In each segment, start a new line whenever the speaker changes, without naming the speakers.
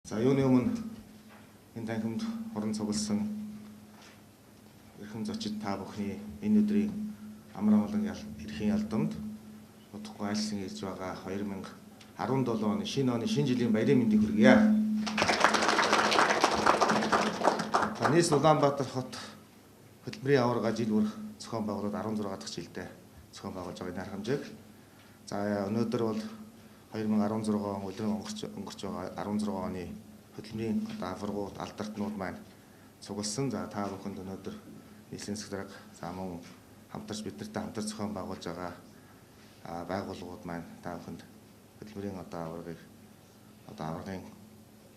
За юуны өмнө энэ танхимд хорон цугласан эрхэм зочид та бүхний энэ өдрийн амар амгалан эрхийн ялдамд утгагүй айлсан ирж байгаа 2017 оны шинэ жилийн баярын мэндийг хүргье. Танис Улаанбаатар хот хөтөлбөрийн аварга жил бүр зохион байгуулалт 16 дахь жилдээ зохион байгуулж байгаа энэ арга хэмжээг. За өнөөдөр бол 2016 он өдрийн өнгөрч байгаа 16 оны хөтөлбөрийн аваргууд алдартнууд маань цугласан. За та бүхэнд өнөөдөр нийслэлийн засаг дарга за мөн хамтарч биднэртэй хамтарч зохион байгуулж байгаа байгууллагууд маань та бүхэнд хөтөлбөрийн аваргын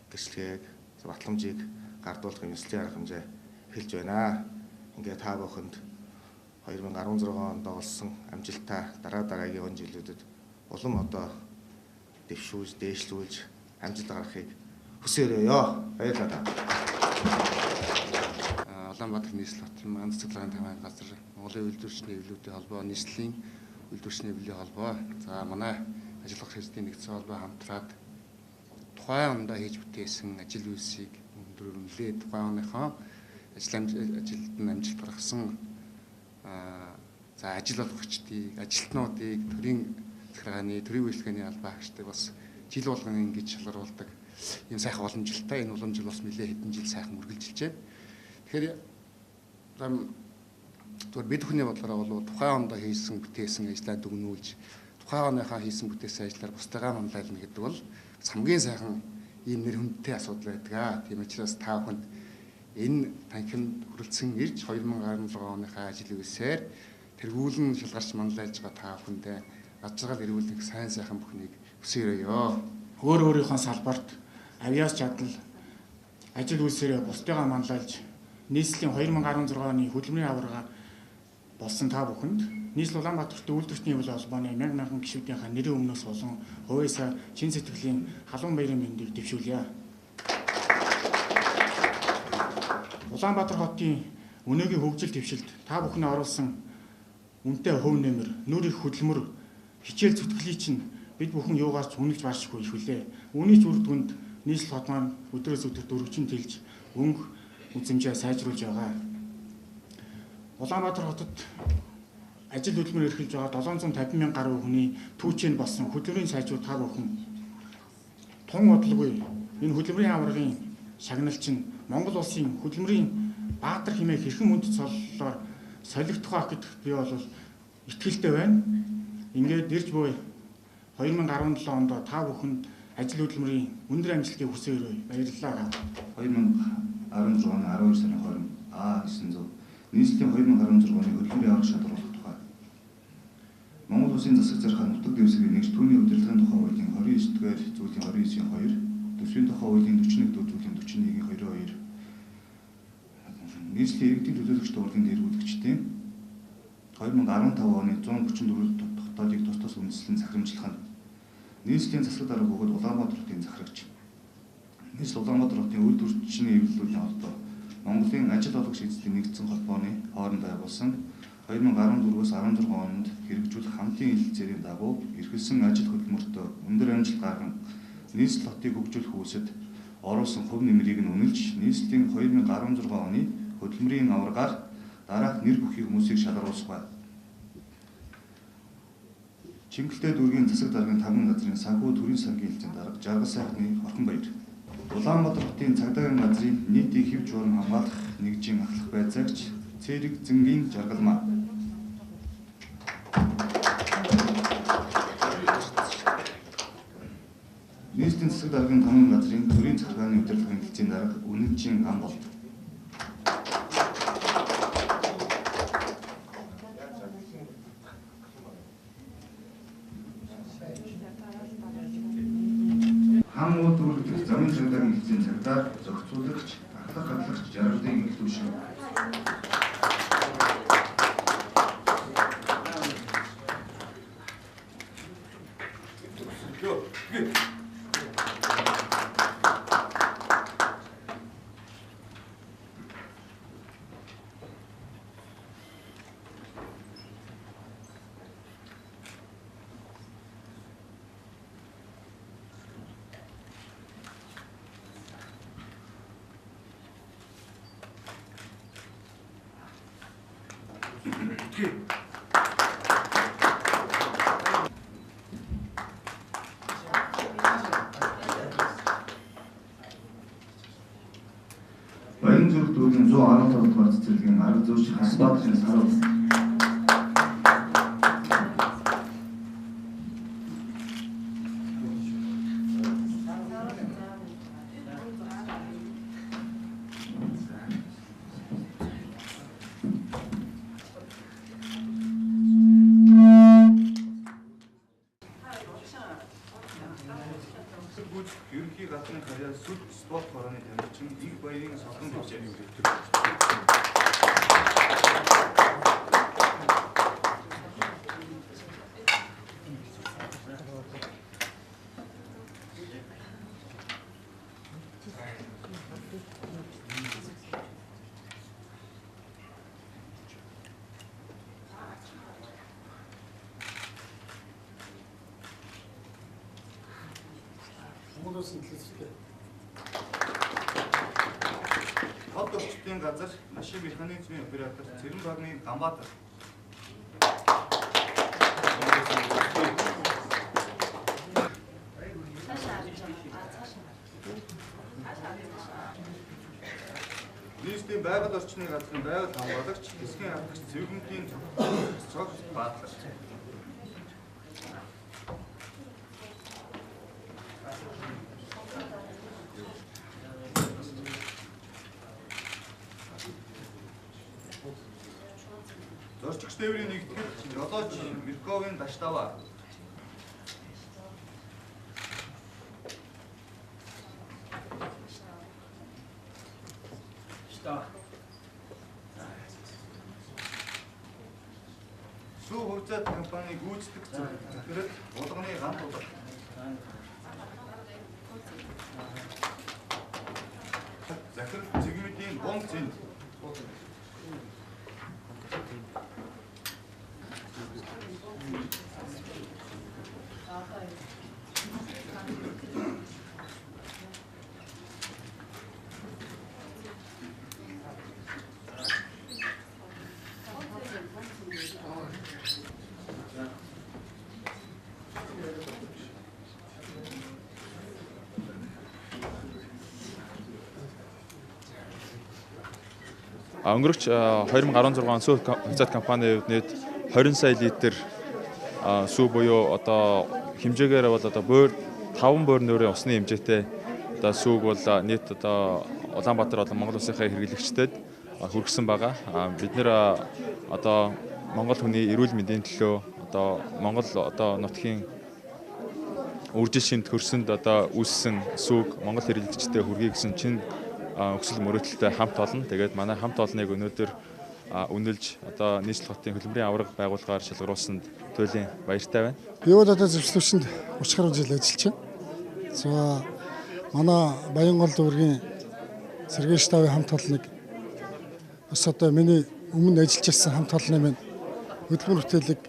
гэрчлэгийг батламжийг гардуулах нийслэлийн арга хэмжээ эхэлж байна. Ингээд та бүхэнд 2016 онд олсон амжилтаа дараагийн он жилүүдэд улам дэвшүүлж, дээшлүүлж амжилт гаргахыг хүсээрээ. Баярлалаа.
Улаанбаатар нийслэл хотын манц цэцэглэгийн тамирын газар, Монголын үйлдвэрчний эвлүүдийн холбоо, нийслэлийн үйлдвэрчний эвлэлийн холбоо, за манай ажиллах хэсгийн нэгдсэн холбоо хамтраад тухайн онд хийж бүтээсэн ажил үйлсийг өндөрлөө тухайн оныхоо ажилд нь амжилт гаргасан за ажил олгогчдыг, ажилтнуудыг, төрийн захиргааны, төрийн үйлчлэгээний албан хаагчдыг бас жил болгон ингэж шалгаруулдаг ийм сайхан уламжлалтай. Энэ уламжлал бас нэлээд хэдэн жил сайхан үргэлжилж байна. Тэгэхээр зүгээр бид бүхний бодлороо бол тухайн онд хийсэн бүтээсэн ажлаа дүгнүүлж тухайн оныхаа хийсэн бүтээсэн ажлаар бусдаагаа манлайлна гэдэг бол хамгийн сайхан ийм нэр хүндтэй асуудал байдаг. Тийм учраас та бүхэнд энэ танхимд хүрэлцэн ирж 2017 оныхаа ажил үйлсээр тэргүүлэн шалгарч манлайлж байгаа та бүхэндээ аж аргал эрүүлэх сайн сайхан бүхнийг хүсээрээ.
Өөрийнхөө салбарт авиас чадал ажил үйлсээрээ бусдыгаа манлайлж нийслэлийн 2016 оны хөтөлбөрийн аварга болсон та бүхэнд нийслэл Улаанбаатарт үйлдвэрчний эвлэл холбооны мянган гишүүдийнхээ нэрийн өмнөөс болон хувьяасаа чин сэтгэлийн халуун баярын мэндийг дэвшүүлье. Улаанбаатар хотын өнөөгийн хөгжил дэвшилд та бүхэн оруулсан үнэтэй хөв нэмэр, нүр их хөдөлмөр, хичээл зүтгэлийг чинь бид бүхэн юугаас ч үнэлж баршгүй их үлээ. Үүний үр дүнд нийслэл хот маань өдрөөс өдөрт өргөжин тэлж өнгө үзэмжээ сайжруулж байгаа. Улаанбаатар хотод ажил хөдөлмөр эрхэлж байгаа 750 мянган гаруй хүний түүчээр болсон хөдөлмөрийн сайжруу та бүхэн тун удалгүй энэ хөдөлмөрийн аваргын шагналч нь Монгол улсын хөдөлмөрийн баатар хэмээх хэрхэн үнд цоллоор солигдох ах гэдэгт би бол итгэлтэй байна. Ингээд ирж буй 2017 онд та бүхэнд ажил хөдөлмөрийн өндөр амжилтыг хүсээрэй. Баярлалаа.
2016 оны 12 сарын 20 900 нийслэлийн 2016 оны хөтөлбөрийн аварга шалгаруулах тухай Монгол Улсын засаг зархаа нутаг дэвсгэрийн нэгж түүний удирдлагын тухай хуулийн 29-р зүйлийн 29-ийн 2, төсвийн тухай хуулийн 41-р зүйлийн 41-ийн 22 нийслэлийн иргэдийн төлөөлөгчд урлагийн дээргүүлэгчдийн 2015 оны 144 тогтоолыг тус тус үндэслэн захирамжлах нь нийслэлийн засаг дарга бөгөөд Улаанбаатар хотын захирагч нийслэл Улаанбаатар хотын үйлдвэрчний эвлэлүүдийн холбоо Монголын ажил олгогч эзэдийн нэгдсэн холбооны хооронд байгуулсан 2014-өөс 16 онд хэрэгжүүлэх хамтын хэлэлцээрийн дагуу эрхэлсэн ажил хөдөлмөртөө өндөр амжилт гарган нийслэл хотыг хөгжүүлэх үүсэд оруулсан хөв нэмрийг нь үнэлж нийслэлийн 2016 оны хөдөлмөрийн аваргаар дараах нэр бүхий хүмүүсийг шалгаруулах байна. Чингэлтэй дүүргийн засаг даргын 5 газрын санхүү төрийн сангийн хэлцээний дарга Жаргал сайхны Орхон баяр. Улаанбаатар хотын цагдаагийн газрын нийтийн хэв журам хамгаалах нэгжийн ахлах байцаагч Цэрэг Зэнгийн Жаргалмаа. Нийслэлийн засаг даргын 5 газрын төрийн захиргааны удирдлагын хэлцээний дарга Үнэнчин Амболт. Хам уу дүүргэх замын цагдаагийн хэлцээний цагдаа зохицуулагч, ахлах хадлагч Жаргалыг ихлүүлшин. битгий. Баянзүрх дүүргийн 117 дугаар цэцэрлэгийн арга зүйч Хасбаатрын сарав. Ерөнхий гадны карьер сүд спорт хорооны тамирчин их баярын сонгон бичээ юу гэдэг. Хот орчтын газар машин механизмын оператор Цэрэн багны Ганбаатар. Нийслэлийн байгаль орчны газрын байгаль хамгаалагч хэсгийн хангагч Цэвгэмтийн цогц Баатар. Зорчигч тээврийн нэгтгэл жолооч Мирковын Даштава. Сүү хувьцаат компани гүйцэтгэх захирал Булганы ганц удаа. Захирал Цэгмэдийн Гомц Зэнд.
Өнгөрөгч 2016 он сүү хувьцаат компани нийт 20 сая литр сүү буюу одоо хэмжээгээр бол одоо 5 бөөр нүүрийн усны хэмжээтэй одоо сүүг бол нийт одоо Улаанбаатар болон Монгол улсынхаа хэрэглэгчдэд хүргэсэн байгаа. Бид нэр одоо Монгол хүний эрүүл мэндийн төлөө одоо Монгол одоо нутгийн үржил шинд хөрсөнд одоо үүссэн сүүг Монгол хэрэглэгчдэд хүргэе гэсэн чинь өксөл мөрөөдөлтэй хамт олон. Тэгээд манай хамт олныг өнөөдөр үнэлж одоо нийслэл хотын хөдөлмөрийн аварга байгууллагаар шалгаруулсанд туйлын баяртай байна.
Би бол одоо зөвшөөрлөнд 30 гаруй жил ажиллаж байна. За манай Баянгол дүүргийн Сергей штабын хамт олныг бас одоо миний өмнө ажиллаж байсан хамт олны минь хөдөлмөр бүтээлэг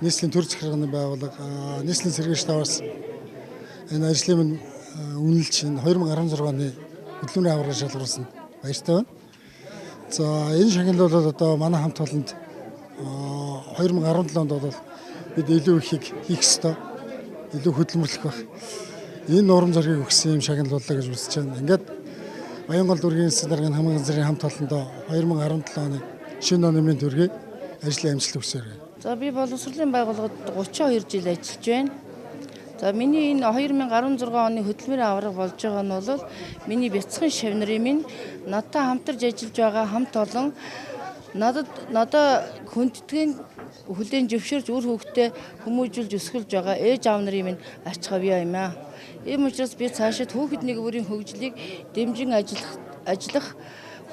нийслэлийн төр захиргааны байгууллага нийслэлийн Сергей штабаас энэ ажлын минь үнэлж 2016 оны хөдөлмөрийн аварга шалгаруулсанд баяртай байна. За энэ шагнал бол одоо манай хамт олонд 2017 онд бол бид илүү ихийг хийх ёстой, илүү хөдөлмөрлөх байх. Энэ урам зориг өгсөн юм шагнал боллоо гэж үзэж байна. Ингээд Баянгол дүүргийн засгийн даргын хамгийн газрын хамт олонд 2017 оны шинэ оны төргий ажлын амжилт өгсөөр.
За би боловсролын байгууллагад 32 жил ажиллаж байна. За миний энэ 2016 оны хөдөлмөрийн аварга болж байгаа нь бол миний бяцхан шав нарын минь надтай хамтарч ажиллаж байгаа хамт олон надад хүндтгэн хүлээн зөвшөөрч үр хөвгтөө хүмүүжүүлж өсгөлж байгаа ээж аав нарын минь ач хавьяа юм аа. Ийм учраас би цаашид хүүхэд нэгвэрийн хөгжлийг дэмжин ажиллах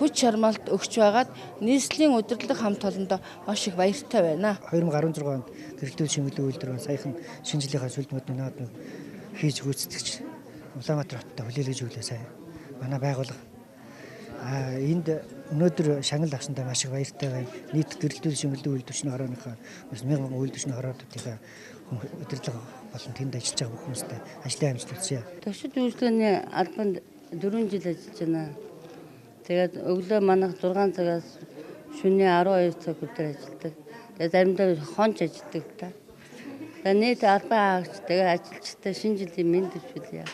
хүч чармаалт өгч байгаад нийслэлийн удирдлага хамт олондоо маш их баяртай байна.
2016 онд гэрэлтүүл шимгэлэн үйлдвэр саяхан шинэ жилийнхаа сүлдмөд наад хийж гүйцэтгэж Улаанбаатар хотод хүлээлгэж өглөө сая манай байгууллага энд өнөөдөр шагнал авсандаа маш их баяртай байна. Нийт гэрэлтүүл шимгэлэн үйлдвэрчний хорооныхаа 1000 үйлдвэрчний хороодуудынхаа удирдлага болон тэнд ажиллаж байгаа бүх хүмүүстээ ажлын амжилт хүсье.
Төвшид үйлдвэрний албанд 4 жил ажиллаж байна. Тэгээд өглөө манайх 6 цагаас
Шөнийн 12 цаг өдөр ажилладаг. Тэгээ заримдаа хонч ажилладаг та. Тэгээ нийт албан хаагчтай ажилчтай шинэ жилийн мэнд хүлье.